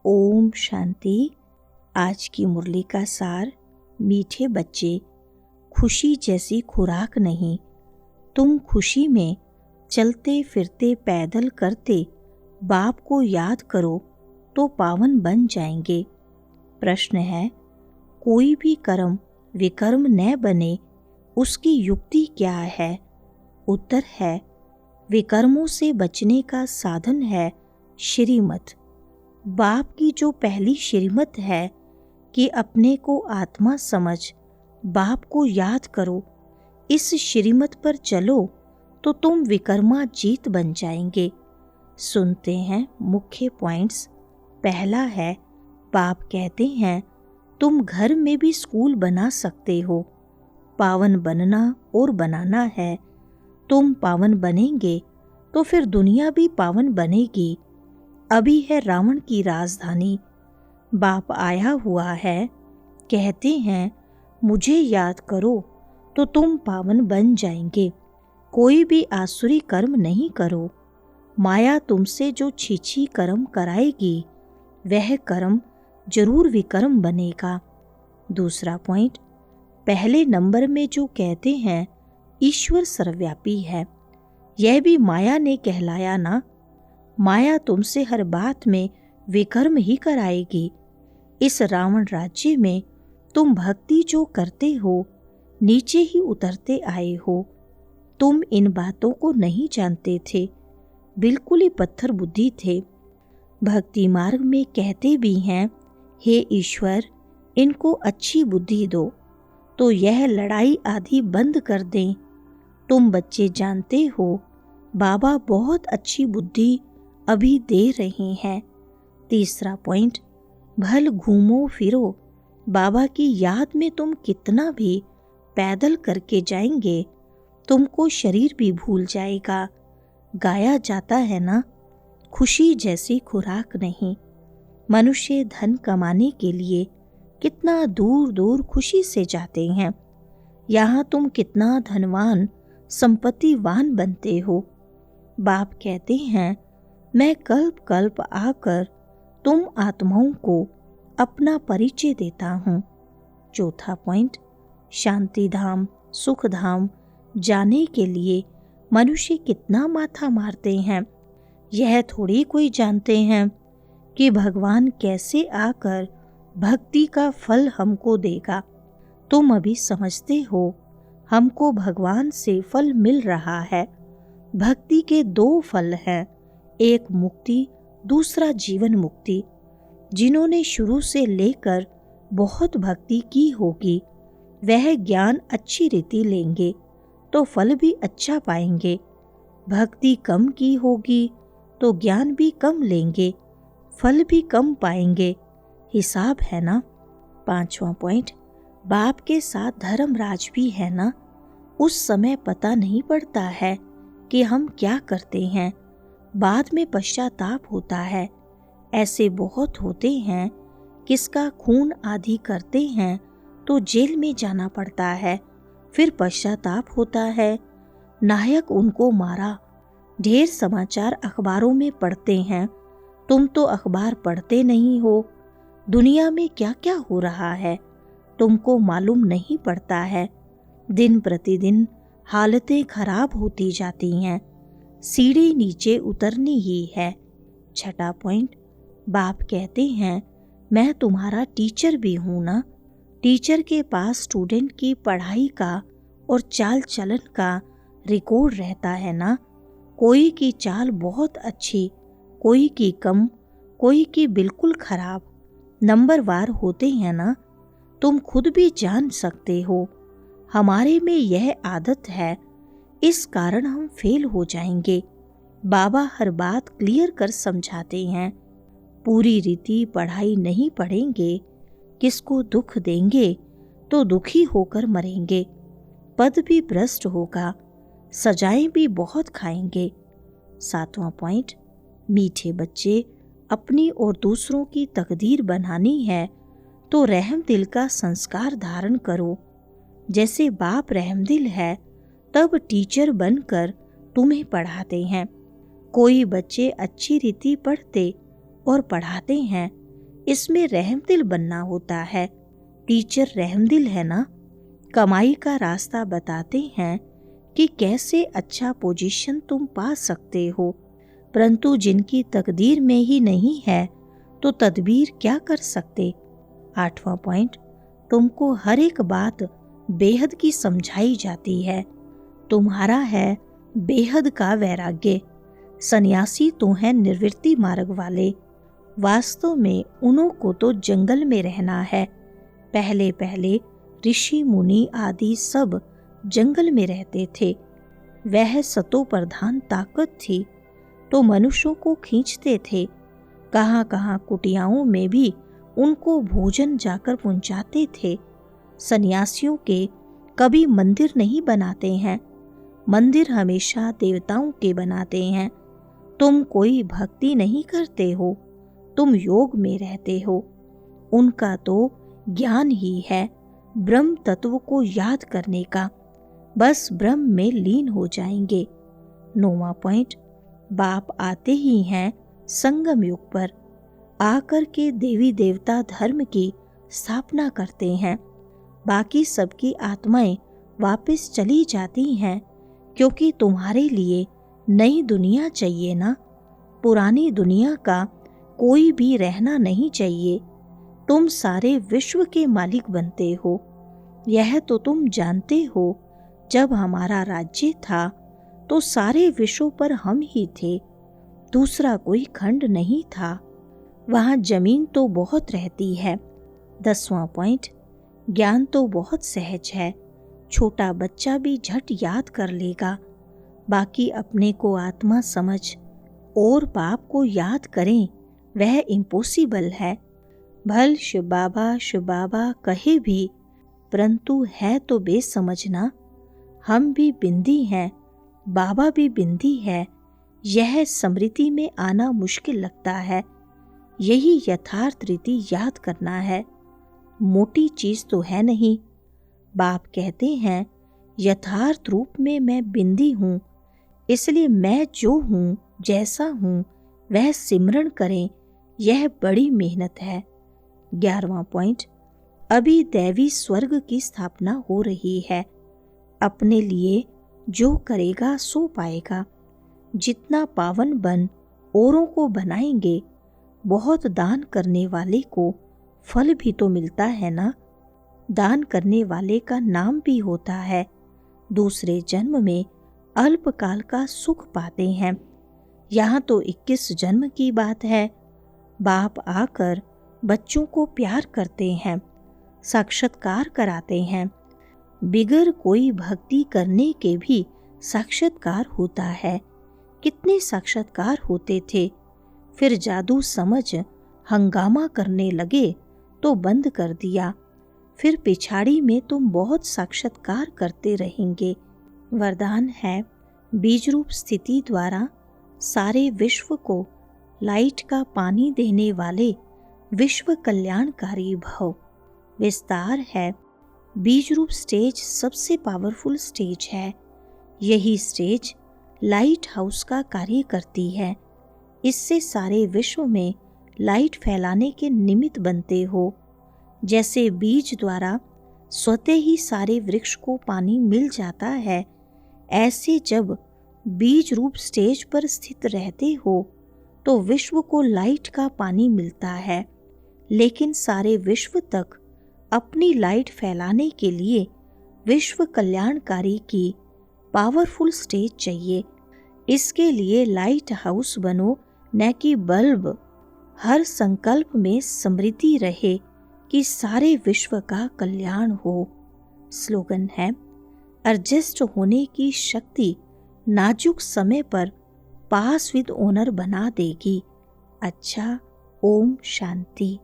ओम शांति। आज की मुरली का सार। मीठे बच्चे, खुशी जैसी खुराक नहीं। तुम खुशी में चलते फिरते पैदल करते बाप को याद करो तो पावन बन जाएंगे। प्रश्न है, कोई भी कर्म विकर्म न बने उसकी युक्ति क्या है? उत्तर है, विकर्मों से बचने का साधन है श्रीमत। बाप की जो पहली श्रीमत है कि अपने को आत्मा समझ बाप को याद करो, इस श्रीमत पर चलो तो तुम विकर्मा जीत बन जाएंगे। सुनते हैं मुख्य पॉइंट्स। पहला है, बाप कहते हैं तुम घर में भी स्कूल बना सकते हो। पावन बनना और बनाना है। तुम पावन बनेंगे तो फिर दुनिया भी पावन बनेगी। अभी है रावण की राजधानी। बाप आया हुआ है, कहते हैं मुझे याद करो तो तुम पावन बन जाएंगे। कोई भी आसुरी कर्म नहीं करो। माया तुमसे जो छीछी कर्म कराएगी वह कर्म जरूर विकर्म बनेगा। दूसरा पॉइंट, पहले नंबर में जो कहते हैं ईश्वर सर्वव्यापी है, यह भी माया ने कहलाया ना। माया तुमसे हर बात में विकर्म ही कराएगी। इस रावण राज्य में तुम भक्ति जो करते हो नीचे ही उतरते आए हो। तुम इन बातों को नहीं जानते थे, बिल्कुल ही पत्थर बुद्धि थे। भक्ति मार्ग में कहते भी हैं, हे ईश्वर इनको अच्छी बुद्धि दो तो यह लड़ाई आधी बंद कर दें। तुम बच्चे जानते हो बाबा बहुत अच्छी बुद्धि अभी दे रहे हैं। तीसरा पॉइंट, भल घूमो फिरो बाबा की याद में तुम कितना भी पैदल करके जाएंगे तुमको शरीर भी भूल जाएगा। गाया जाता है ना, खुशी जैसी खुराक नहीं। मनुष्य धन कमाने के लिए कितना दूर दूर खुशी से जाते हैं। यहाँ तुम कितना धनवान संपत्तिवान बनते हो। बाप कहते हैं मैं कल्प कल्प आकर तुम आत्माओं को अपना परिचय देता हूँ। चौथा पॉइंट, शांति धाम सुख धाम जाने के लिए मनुष्य कितना माथा मारते हैं। यह थोड़ी कोई जानते हैं कि भगवान कैसे आकर भक्ति का फल हमको देगा। तुम अभी समझते हो हमको भगवान से फल मिल रहा है। भक्ति के दो फल हैं, एक मुक्ति, दूसरा जीवन मुक्ति। जिन्होंने शुरू से लेकर बहुत भक्ति की होगी वह ज्ञान अच्छी रीति लेंगे तो फल भी अच्छा पाएंगे। भक्ति कम की होगी तो ज्ञान भी कम लेंगे, फल भी कम पाएंगे। हिसाब है ना। पांचवा पॉइंट, बाप के साथ धर्मराज भी है ना। उस समय पता नहीं पड़ता है कि हम क्या करते हैं, बाद में पश्चाताप होता है। ऐसे बहुत होते हैं किसका खून आदि करते हैं तो जेल में जाना पड़ता है, फिर पश्चाताप होता है। नायक उनको मारा। ढेर समाचार अखबारों में पढ़ते हैं, तुम तो अखबार पढ़ते नहीं हो। दुनिया में क्या क्या हो रहा है तुमको मालूम नहीं पड़ता है। दिन प्रतिदिन हालतें खराब होती जाती हैं, सीढ़ी नीचे उतरनी ही है। छठा पॉइंट, बाप कहते हैं मैं तुम्हारा टीचर भी हूँ ना। टीचर के पास स्टूडेंट की पढ़ाई का और चाल चलन का रिकॉर्ड रहता है ना। कोई की चाल बहुत अच्छी, कोई की कम, कोई की बिल्कुल खराब। नंबरवार होते हैं ना। तुम खुद भी जान सकते हो हमारे में यह आदत है, इस कारण हम फेल हो जाएंगे। बाबा हर बात क्लियर कर समझाते हैं। पूरी रीति पढ़ाई नहीं पढ़ेंगे, किसको दुख देंगे तो दुखी होकर मरेंगे। पद भी भ्रष्ट होगा, सजाएं भी बहुत खाएंगे। सातवां पॉइंट, मीठे बच्चे अपनी और दूसरों की तकदीर बनानी है तो रहम दिल का संस्कार धारण करो। जैसे बाप रहमदिल है तब टीचर बनकर तुम्हें पढ़ाते हैं। कोई बच्चे अच्छी रीति पढ़ते और पढ़ाते हैं इसमें रहमदिल बनना होता है। टीचर रहमदिल है ना। कमाई का रास्ता बताते हैं कि कैसे अच्छा पोजीशन तुम पा सकते हो, परंतु जिनकी तकदीर में ही नहीं है तो तदबीर क्या कर सकते। 8वां पॉइंट, तुमको हर एक बात बेहद की समझाई जाती है। तुम्हारा है बेहद का वैराग्य। सन्यासी तो हैं निर्वृत्ति मार्ग वाले। वास्तव में उन्हों को तो जंगल में रहना है। पहले पहले ऋषि मुनि आदि सब जंगल में रहते थे। वह सतो प्रधान ताकत थी तो मनुष्यों को खींचते थे। कहाँ कहाँ कुटियाओं में भी उनको भोजन जाकर पहुंचाते थे। सन्यासियों के कभी मंदिर नहीं बनाते हैं, मंदिर हमेशा देवताओं के बनाते हैं। तुम कोई भक्ति नहीं करते हो, तुम योग में रहते हो। उनका तो ज्ञान ही है ब्रह्म तत्व को याद करने का, बस ब्रह्म में लीन हो जाएंगे। 9वां पॉइंट, बाप आते ही हैं संगम युग पर, आकर के देवी देवता धर्म की स्थापना करते हैं। बाकी सबकी आत्माएं वापस चली जाती हैं, क्योंकि तुम्हारे लिए नई दुनिया चाहिए ना। पुरानी दुनिया का कोई भी रहना नहीं चाहिए। तुम सारे विश्व के मालिक बनते हो, यह तो तुम जानते हो। जब हमारा राज्य था तो सारे विश्व पर हम ही थे, दूसरा कोई खंड नहीं था। वहाँ जमीन तो बहुत रहती है। 10वां पॉइंट, ज्ञान तो बहुत सहज है, छोटा बच्चा भी झट याद कर लेगा। बाकी अपने को आत्मा समझ और बाप को याद करें, वह इम्पॉसिबल है। भल शिव बाबा कहे भी, परंतु है तो बेसमझना। हम भी बिंदी हैं, बाबा भी बिंदी है, यह स्मृति में आना मुश्किल लगता है। यही यथार्थ रीति याद करना है, मोटी चीज तो है नहीं। बाप कहते हैं यथार्थ रूप में मैं बिंदी हूँ, इसलिए मैं जो हूँ जैसा हूँ वह सिमरण करें, यह बड़ी मेहनत है। 11वां पॉइंट, अभी दैवी स्वर्ग की स्थापना हो रही है। अपने लिए जो करेगा सो पाएगा। जितना पावन बन औरों को बनाएंगे, बहुत दान करने वाले को फल भी तो मिलता है ना। दान करने वाले का नाम भी होता है। दूसरे जन्म में अल्पकाल का सुख पाते हैं। यहाँ तो 21 जन्म की बात है। बाप आकर बच्चों को प्यार करते हैं, साक्षात्कार कराते हैं। बिगर कोई भक्ति करने के भी साक्षात्कार होता है। कितने साक्षात्कार होते थे, फिर जादू समझ हंगामा करने लगे तो बंद कर दिया। फिर पिछाड़ी में तुम बहुत साक्षात्कार करते रहेंगे। वरदान है बीज रूप स्थिति द्वारा सारे विश्व को लाइट का पानी देने वाले विश्व कल्याणकारी भव। विस्तार है बीज रूप स्टेज सबसे पावरफुल स्टेज है। यही स्टेज लाइट हाउस का कार्य करती है। इससे सारे विश्व में लाइट फैलाने के निमित्त बनते हो। जैसे बीज द्वारा स्वतः ही सारे वृक्ष को पानी मिल जाता है, ऐसे जब बीज रूप स्टेज पर स्थित रहते हो तो विश्व को लाइट का पानी मिलता है। लेकिन सारे विश्व तक अपनी लाइट फैलाने के लिए विश्व कल्याणकारी की पावरफुल स्टेज चाहिए। इसके लिए लाइट हाउस बनो, न कि बल्ब। हर संकल्प में स्मृति रहे कि सारे विश्व का कल्याण हो। स्लोगन है, एडजस्ट होने की शक्ति नाजुक समय पर पास विद ओनर बना देगी। अच्छा, ओम शांति।